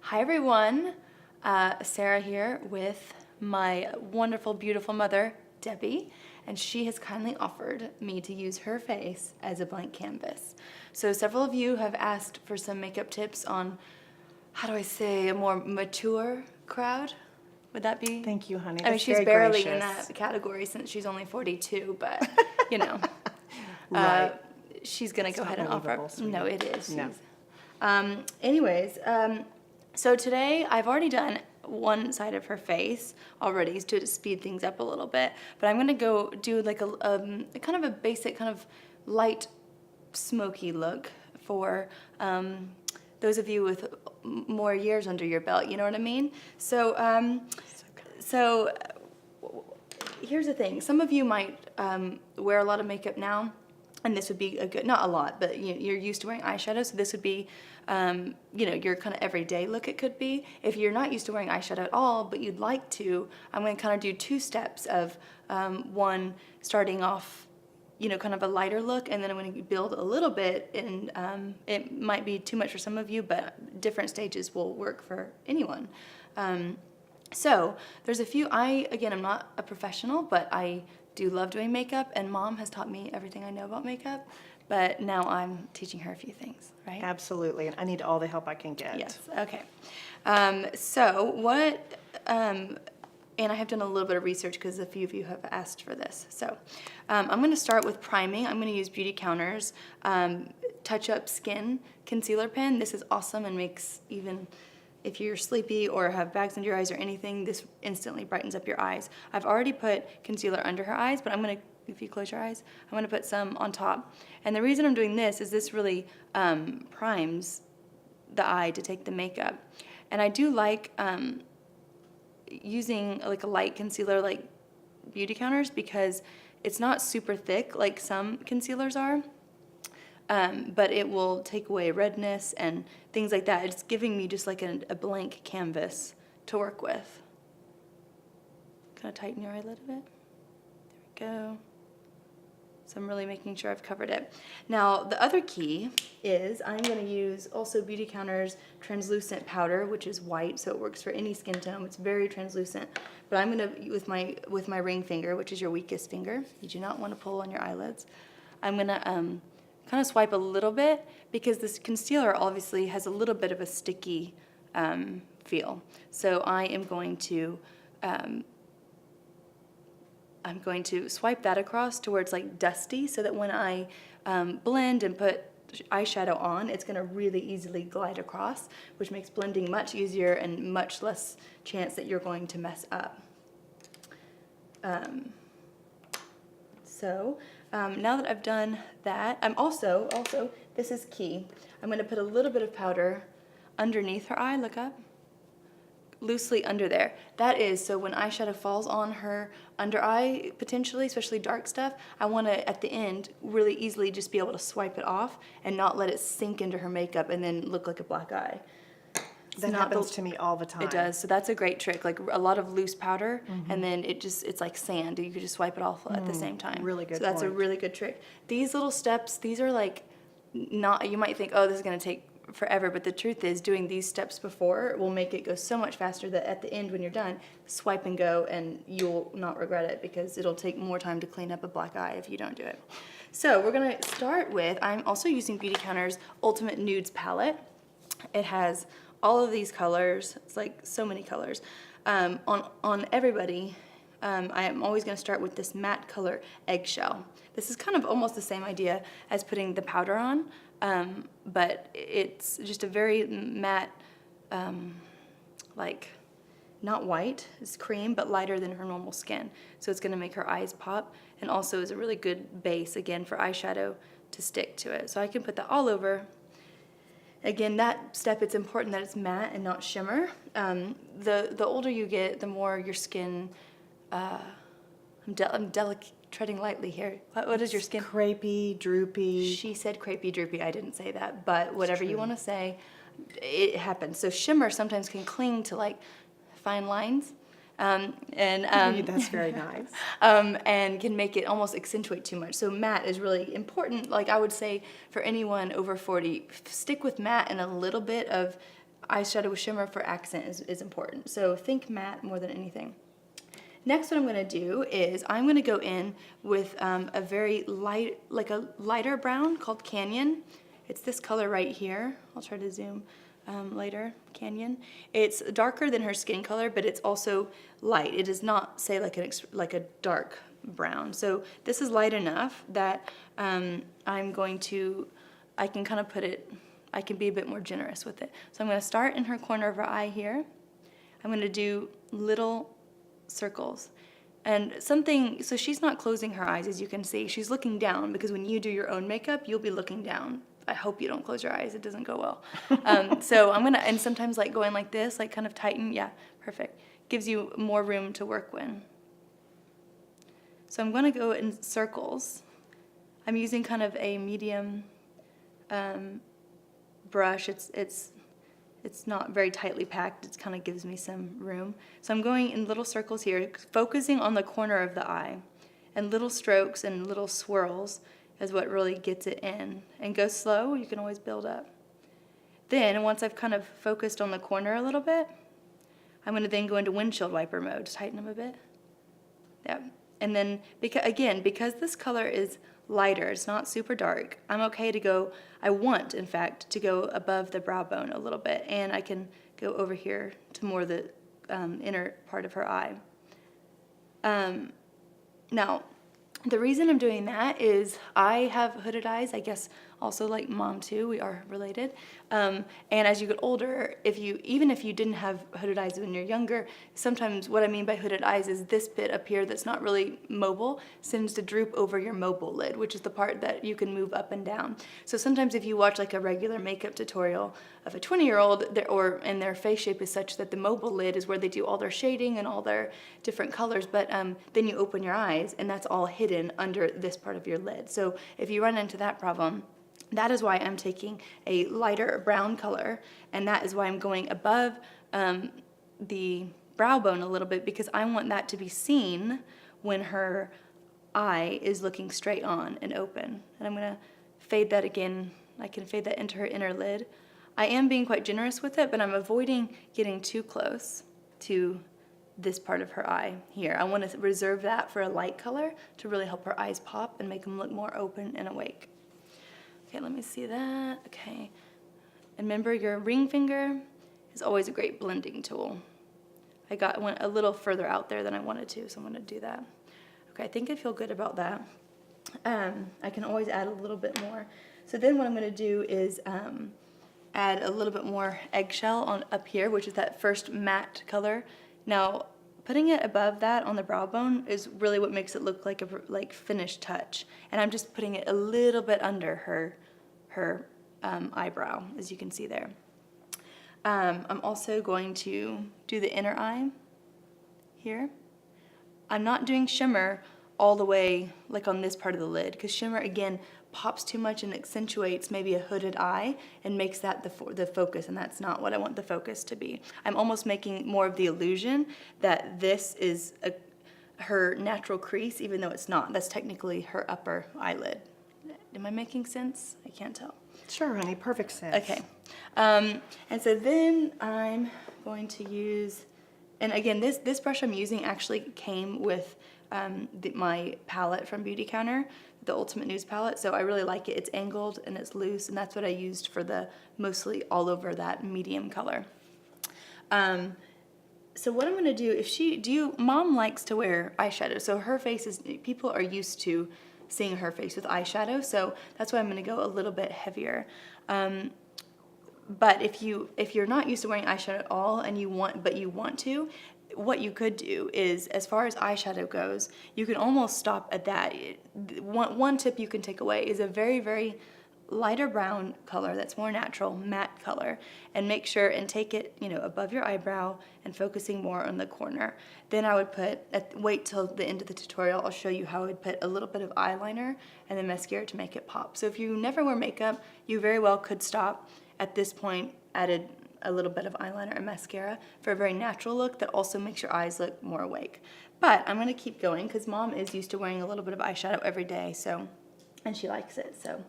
Hi everyone, Sarah here with my wonderful, beautiful mother, Debbie, and she has kindly offered me to use her face as a blank canvas. So several of you have asked for some makeup tips on, how do I say, a more mature crowd? Would that be? Thank you, honey. I mean, That's she's very barely gracious. in that category since she's only 42, but, you know. Right. She's going to go not ahead and offer. believable, sweetie. No, it is. No. Anyways, so today I've already done one side of her face already to speed things up a little bit, but I'm gonna go do like a kind of a basic kind of light smoky look for those of you with more years under your belt, you know what I mean? So, so here's the thing. Some of you might wear a lot of makeup now, and this would be a good, not a lot, but you're used to wearing eyeshadow, so this would be, you know, your kind of everyday look it could be. If you're not used to wearing eyeshadow at all, but you'd like to, I'm going to kind of do two steps of one, starting off, you know, kind of a lighter look, and then I'm going to build a little bit, and it might be too much for some of you, but different stages will work for anyone. So there's a few, again, I'm not a professional, but I do love doing makeup, and Mom has taught me everything I know about makeup, but now I'm teaching her a few things, right? Absolutely. And I need all the help I can get. Yes, okay. So what, and I have done a little bit of research because a few of you have asked for this. So I'm going to start with priming. I'm going to use Beautycounter's Touch Up Skin Concealer Pen. This is awesome and makes even if you're sleepy or have bags under your eyes or anything, this instantly brightens up your eyes. I've already put concealer under her eyes, but I'm going to, if you close your eyes, I'm going to put some on top. And the reason I'm doing this is this really primes the eye to take the makeup. And I do like using like a light concealer like Beautycounter's because it's not super thick like some concealers are. But it will take away redness and things like that. It's giving me just like a blank canvas to work with. Kind of tighten your eyelid a bit. There we go. So I'm really making sure I've covered it. Now the other key is I'm going to use also Beautycounter's translucent powder, which is white, so it works for any skin tone. It's very translucent. But I'm going to, with my ring finger, which is your weakest finger, you do not want to pull on your eyelids, I'm going to kind of swipe a little bit because this concealer obviously has a little bit of a sticky feel. So I am going to swipe that across to where it's like dusty so that when I blend and put eyeshadow on, it's going to really easily glide across, which makes blending much easier and much less chance that you're going to mess up. Now that I've done that, I'm also, this is key, I'm going to put a little bit of powder underneath her eye, look up, loosely under there. That is so when eyeshadow falls on her under eye, potentially, especially dark stuff, I want to, at the end, really easily just be able to swipe it off and not let it sink into her makeup and then look like a black eye. That happens to me all the time. It does. So that's a great trick. Like a lot of loose powder, and then it's like sand. You could just swipe it off at the same time. Really good So that's a really good trick. These little steps, these are like not, you might think, oh, this is going to take forever, but the truth is doing these steps before will make it go so much faster that at the end when you're done, swipe and go and you'll not regret it because it'll take more time to clean up a black eye if you don't do it. So we're going to start with, I'm also using Beautycounter's Ultimate Nudes palette. It has all of these colors. It's like so many colors. On everybody, I am always going to start with this matte color Eggshell. This is kind of almost the same idea as putting the powder on, but it's just a very matte, like not white, it's cream, but lighter than her normal skin. So it's going to make her eyes pop, and also is a really good base, again, for eyeshadow to stick to it. So I can put that all over. Again, that step, it's important that it's matte and not shimmer. The older you get, the more your skin, I'm treading lightly here. What is your skin? Crepey, droopy. She said crepey, droopy. I didn't say that, but whatever you want to say, it happens. So shimmer sometimes can cling to like fine lines. That's very nice. And can make it almost accentuate too much. So matte is really important. Like I would say for anyone over 40, stick with matte and a little bit of eyeshadow with shimmer for accent is important. So think matte more than anything. Next, what I'm going to do is I'm going to go in with a very light, like a lighter brown called Canyon. It's this color right here. I'll try to zoom later. Canyon. It's darker than her skin color, but it's also light. It does not say like a dark brown. So this is light enough that I can kind of put it, I can be a bit more generous with it. So I'm going to start in her corner of her eye here. I'm going to do little circles. And so she's not closing her eyes, as you can see. She's looking down, because when you do your own makeup, you'll be looking down. I hope you don't close your eyes. It doesn't go well. So I'm going to, and sometimes like going like this, like kind of tighten. Yeah, perfect. Gives you more room to work with. So I'm going to go in circles. I'm using kind of a medium brush. It's not very tightly packed. It kind of gives me some room. So I'm going in little circles here, focusing on the corner of the eye. And little strokes and little swirls is what really gets it in. And go slow, you can always build up. Then, once I've kind of focused on the corner a little bit, I'm going to then go into windshield wiper mode. Just tighten them a bit. Yeah. And then, because this color is lighter, it's not super dark, I'm okay to go, I want, in fact, to go above the brow bone a little bit. And I can go over here to more the inner part of her eye. Now, the reason I'm doing that is I have hooded eyes, I guess also like Mom too, we are related. And as you get older, even if you didn't have hooded eyes when you're younger, sometimes what I mean by hooded eyes is this bit up here that's not really mobile tends to droop over your mobile lid, which is the part that you can move up and down. So sometimes if you watch like a regular makeup tutorial of a 20-year-old, and their face shape is such that the mobile lid is where they do all their shading and all their different colors, but then you open your eyes and that's all hidden under this part of your lid. So if you run into that problem, that is why I'm taking a lighter brown color, and that is why I'm going above the brow bone a little bit, because I want that to be seen when her eye is looking straight on and open. And I'm going to fade that again. I can fade that into her inner lid. I am being quite generous with it, but I'm avoiding getting too close to this part of her eye here. I want to reserve that for a light color to really help her eyes pop and make them look more open and awake. Okay, let me see that. Okay. And remember, your ring finger is always a great blending tool. Went a little further out there than I wanted to, so I'm going to do that. Okay, I think I feel good about that. I can always add a little bit more. So then what I'm going to do is add a little bit more eggshell on up here, which is that first matte color. Now, putting it above that on the brow bone is really what makes it look like a finished touch. And I'm just putting it a little bit under her eyebrow, as you can see there. I'm also going to do the inner eye here. I'm not doing shimmer all the way like on this part of the lid, because shimmer again pops too much and accentuates maybe a hooded eye and makes that the focus, and that's not what I want the focus to be. I'm almost making more of the illusion that this is her natural crease, even though it's not. That's technically her upper eyelid. Am I making sense? I can't tell. Sure, honey, perfect sense. Okay. And so then I'm going to use, and again, this brush I'm using actually came with my palette from Beautycounter, the Ultimate News palette, so I really like it. It's angled and it's loose, and that's what I used for the mostly all over that medium color. So what I'm going to do, Mom likes to wear eyeshadow, so her face is, people are used to seeing her face with eyeshadow, so that's why I'm going to go a little bit heavier. But if you're not used to wearing eyeshadow at all and you want to, what you could do is, as far as eyeshadow goes, you can almost stop at that. One tip you can take away is a very, very lighter brown color that's more natural, matte color, and make sure and take it, above your eyebrow and focusing more on the corner. Then I would wait till the end of the tutorial, I'll show you how I would put a little bit of eyeliner and then mascara to make it pop. So if you never wear makeup, you very well could stop at this point, added a little bit of eyeliner and mascara for a very natural look that also makes your eyes look more awake. But I'm going to keep going because Mom is used to wearing a little bit of eyeshadow every day, and she likes it. So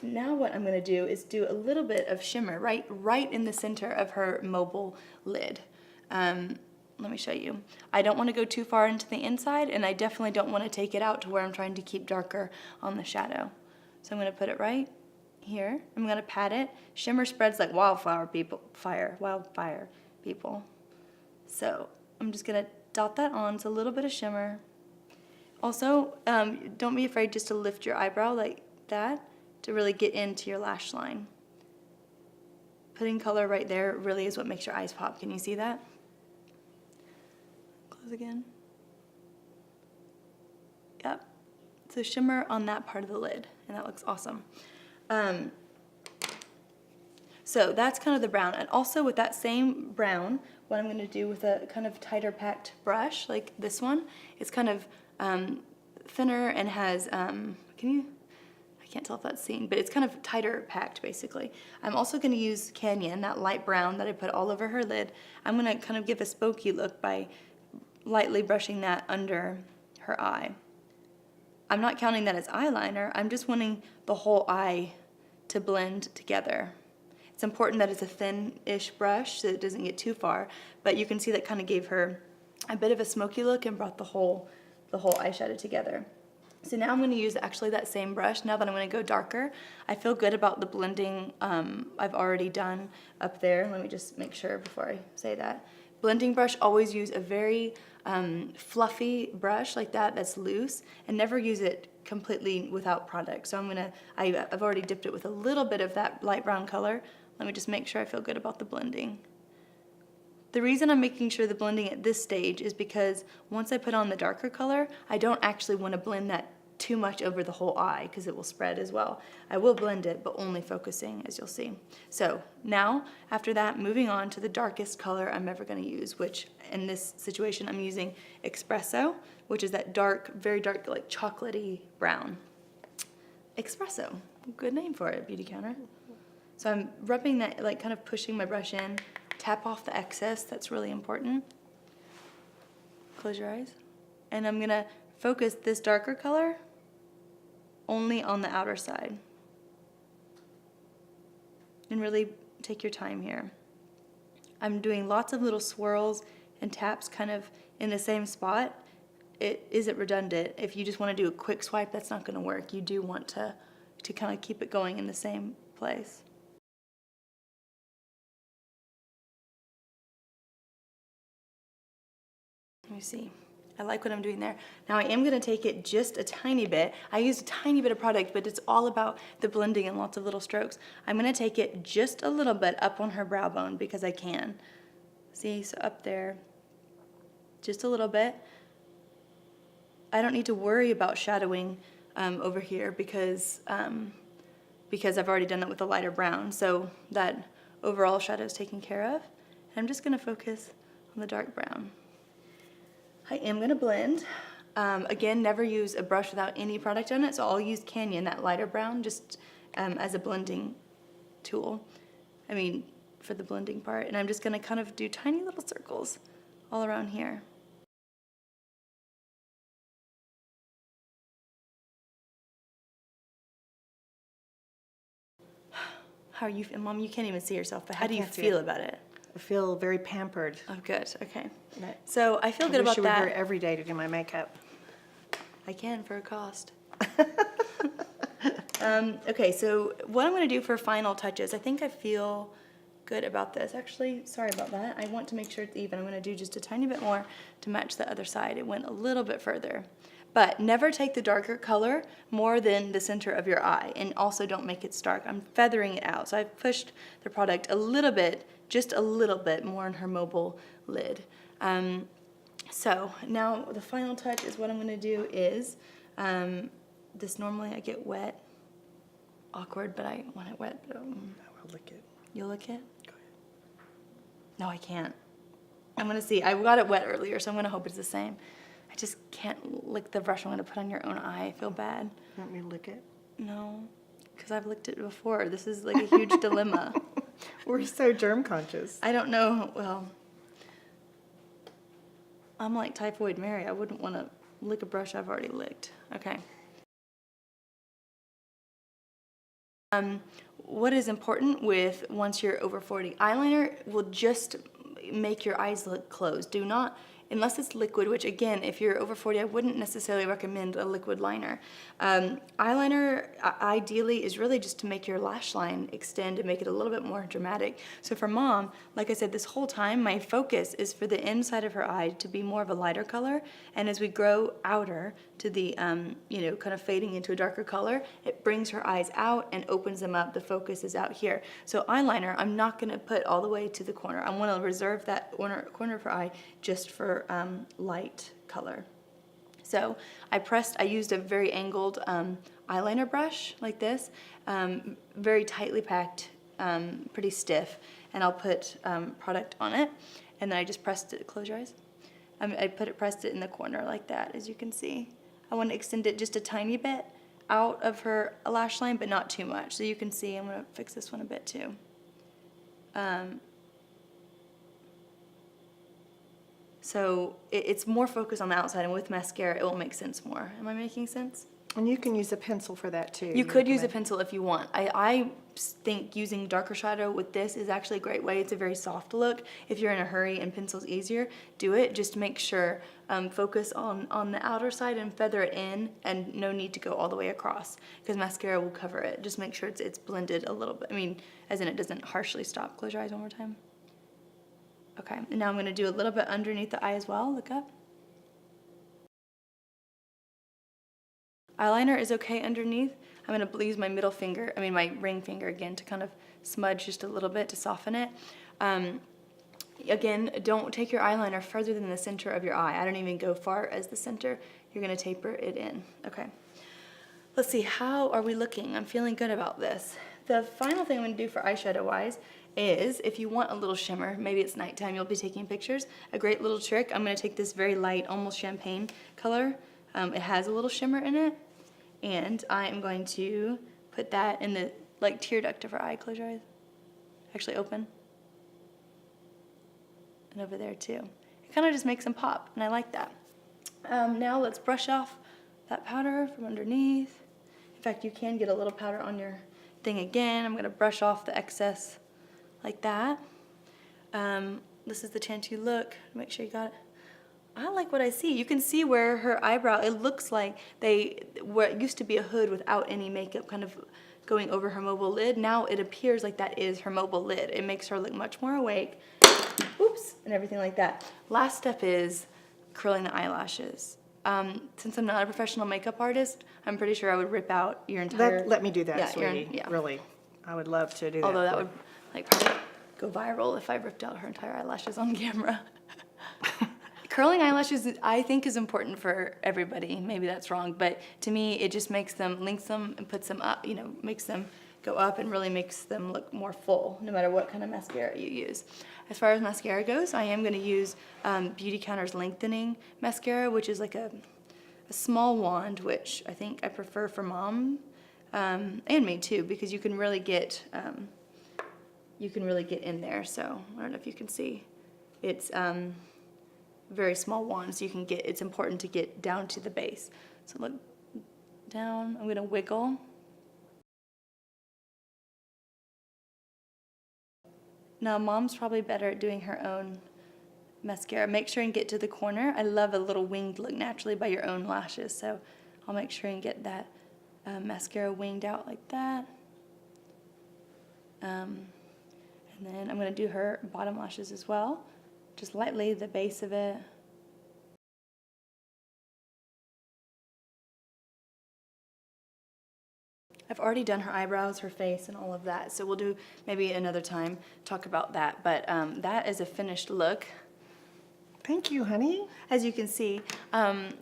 now what I'm gonna do is do a little bit of shimmer right in the center of her mobile lid. Let me show you. I don't want to go too far into the inside, and I definitely don't want to take it out to where I'm trying to keep darker on the shadow. So I'm going to put it right here. I'm going to pat it. Shimmer spreads like wildfire, people. So I'm just going to dot that on. It's a little bit of shimmer. Also, don't be afraid just to lift your eyebrow like that to really get into your lash line. Putting color right there really is what makes your eyes pop. Can you see that? Close again. Yep. So shimmer on that part of the lid, and that looks awesome. So that's kind of the brown. And also with that same brown, what I'm going to do with a kind of tighter packed brush, like this one, it's kind of thinner and has, I can't tell if that's seen, but it's kind of tighter packed basically. I'm also going to use Canyon, that light brown that I put all over her lid. I'm going to kind of give a spooky look by lightly brushing that under her eye. I'm not counting that as eyeliner, I'm just wanting the whole eye to blend together. It's important that it's a thin-ish brush so it doesn't get too far, but you can see that kind of gave her a bit of a smoky look and brought the whole eyeshadow together. So now I'm going to use actually that same brush. Now that I'm going to go darker, I feel good about the blending I've already done up there. Let me just make sure before I say that. Blending brush, always use a very fluffy brush like that that's loose, and never use it completely without product. So I've already dipped it with a little bit of that light brown color. Let me just make sure I feel good about the blending. The reason I'm making sure the blending at this stage is because once I put on the darker color, I don't actually want to blend that too much over the whole eye because it will spread as well. I will blend it, but only focusing, as you'll see. So now, after that, moving on to the darkest color I'm ever going to use, which in this situation I'm using Expresso, which is that dark, very dark, like chocolatey brown. Expresso, good name for it, Beautycounter. So I'm rubbing that, like kind of pushing my brush in, tap off the excess, that's really important. Close your eyes. And I'm gonna focus this darker color only on the outer side. And really take your time here. I'm doing lots of little swirls and taps kind of in the same spot. It isn't redundant. If you just want to do a quick swipe, that's not going to work. You do want to kind of keep it going in the same place. Let me see. I like what I'm doing there. Now I am going to take it just a tiny bit. I used a tiny bit of product, but it's all about the blending and lots of little strokes. I'm going to take it just a little bit up on her brow bone because I can. See, so up there, just a little bit. I don't need to worry about shadowing over here because I've already done that with a lighter brown. So that overall shadow is taken care of. And I'm just going to focus on the dark brown. I am going to blend. Again, never use a brush without any product on it, so I'll use Canyon, that lighter brown, just as a blending tool. I mean, for the blending part. And I'm just going to kind of do tiny little circles all around here. How are you, Mom, you can't even see yourself, but how do you feel about it? I feel very pampered. Oh, good. Okay. So I feel good about that. I wish you were here every day to do my makeup. I can for a cost. Okay, so what I'm going to do for final touches, I think I feel good about this. Actually, sorry about that. I want to make sure it's even. I'm going to do just a tiny bit more to match the other side. It went a little bit further. But never take the darker color more than the center of your eye, and also don't make it stark. I'm feathering it out. So I've pushed the product a little bit, just a little bit more on her mobile lid. So now the final touch is what I'm going to do is, this normally I get wet, awkward, but I want it wet. I will lick it. You'll lick it? Go ahead. No, I can't. I'm going to see. I got it wet earlier, so I'm going to hope it's the same. I just can't lick the brush I'm going to put on your own eye. I feel bad. You want me to lick it? No, because I've licked it before. This is like a huge dilemma. We're so germ conscious. I don't know. Well, I'm like Typhoid Mary. I wouldn't want to lick a brush I've already licked. Okay. What is important with once you're over 40, eyeliner will just make your eyes look closed. Do not, unless it's liquid, which again, if you're over 40, I wouldn't necessarily recommend a liquid liner. Eyeliner ideally is really just to make your lash line extend and make it a little bit more dramatic. So for mom, like I said, this whole time, my focus is for the inside of her eye to be more of a lighter color. And as we grow outer to the, you know, kind of fading into a darker color, it brings her eyes out and opens them up. The focus is out here. So eyeliner, I'm not going to put all the way to the corner. I want to reserve that corner of her eye just for light color. So I used a very angled eyeliner brush like this, very tightly packed, pretty stiff, and I'll put product on it, and then I just pressed it. Close your eyes. Pressed it in the corner like that, as you can see. I want to extend it just a tiny bit out of her lash line, but not too much. So you can see, I'm going to fix this one a bit too. So it's more focused on the outside, and with mascara, it will make sense more. Am I making sense? And you can use a pencil for that too. You could use a pencil if you want. I think using darker shadow with this is actually a great way. It's a very soft look. If you're in a hurry and pencil's easier, do it. Just make sure, focus on the outer side and feather it in, and no need to go all the way across because mascara will cover it. Just make sure it's blended a little bit. I mean, as in it doesn't harshly stop. Close your eyes one more time. Okay, and now I'm going to do a little bit underneath the eye as well. Look up. Eyeliner is okay underneath. I'm going to use my my ring finger again to kind of smudge just a little bit to soften it. Again, don't take your eyeliner further than the center of your eye. I don't even go far as the center. You're going to taper it in. Okay. Let's see, how are we looking? I'm feeling good about this. The final thing I'm going to do for eyeshadow wise is, if you want a little shimmer, maybe it's nighttime, you'll be taking pictures, a great little trick, I'm going to take this very light, almost champagne color. It has a little shimmer in it, and I am going to put that in the tear duct of her eye. Close your eyes. Actually open. And over there too. It kind of just makes them pop, and I like that. Now let's brush off that powder from underneath. In fact, you can get a little powder on your thing again. I'm going to brush off the excess like that. This is the chance you look. Make sure you got it. I like what I see. You can see where her eyebrow, it looks like where it used to be a hood without any makeup kind of going over her mobile lid. Now it appears like that is her mobile lid. It makes her look much more awake. Oops, and everything like that. Last step is curling the eyelashes. Since I'm not a professional makeup artist, I'm pretty sure I would rip out your entire... Let me do that, yeah, sweetie. yeah. Really. I would love to do that. Although that would probably go viral if I ripped out her entire eyelashes on camera. Curling eyelashes, I think, is important for everybody. Maybe that's wrong, but to me, it just makes them, links them and puts them up, makes them go up and really makes them look more full, no matter what kind of mascara you use. As far as mascara goes, I am going to use Beautycounter's Lengthening Mascara, which is like a small wand, which I think I prefer for mom and me too, because you can really get in there. So I don't know if you can see. It's very small wand, so you can get. It's important to get down to the base. So look down. I'm going to wiggle. Now, mom's probably better at doing her own mascara. Make sure and get to the corner. I love a little winged look naturally by your own lashes, so I'll make sure and get that mascara winged out like that. And then I'm going to do her bottom lashes as well, just lightly, the base of it. I've already done her eyebrows, her face, and all of that, so we'll do maybe another time talk about that. But that is a finished look. Thank you, honey. As you can see.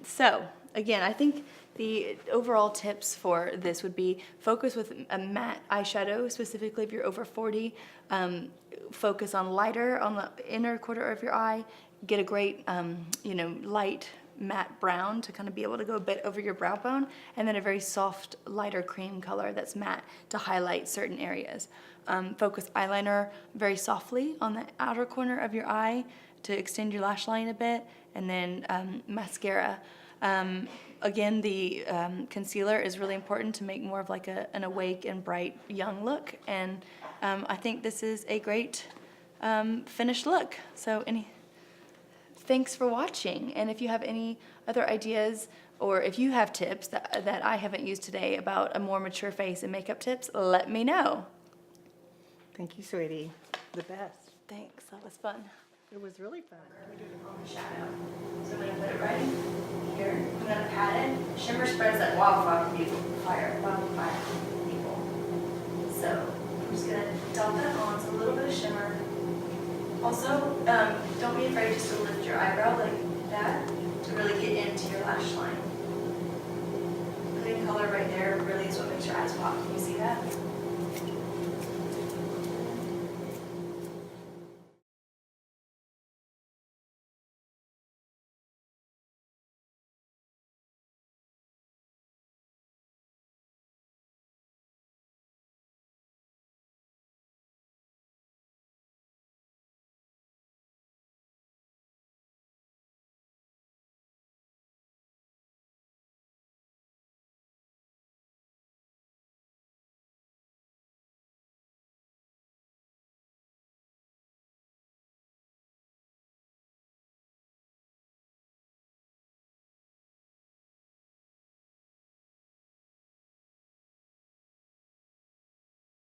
So again, I think the overall tips for this would be focus with a matte eyeshadow, specifically if you're over 40. Focus on lighter on the inner quarter of your eye. Get a great, light matte brown to kind of be able to go a bit over your brow bone, and then a very soft, lighter cream color that's matte to highlight certain areas. Focus eyeliner very softly on the outer corner of your eye to extend your lash line a bit, and then mascara. Again, the concealer is really important to make more of like an awake and bright young look, and I think this is a great finished look. So thanks for watching, and if you have any other ideas or if you have tips that I haven't used today about a more mature face and makeup tips, let me know. Thank you, sweetie. The best. Thanks, that was fun. It was really fun. On the shadow. So I'm going to put it right here. I'm going to pat it. Shimmer spreads like wildfire people. So I'm just going to dot that on. So a little bit of shimmer. Also, don't be afraid just to lift your eyebrow like that to really get into your lash line. Putting color right there really is what makes your eyes pop. Can you see that?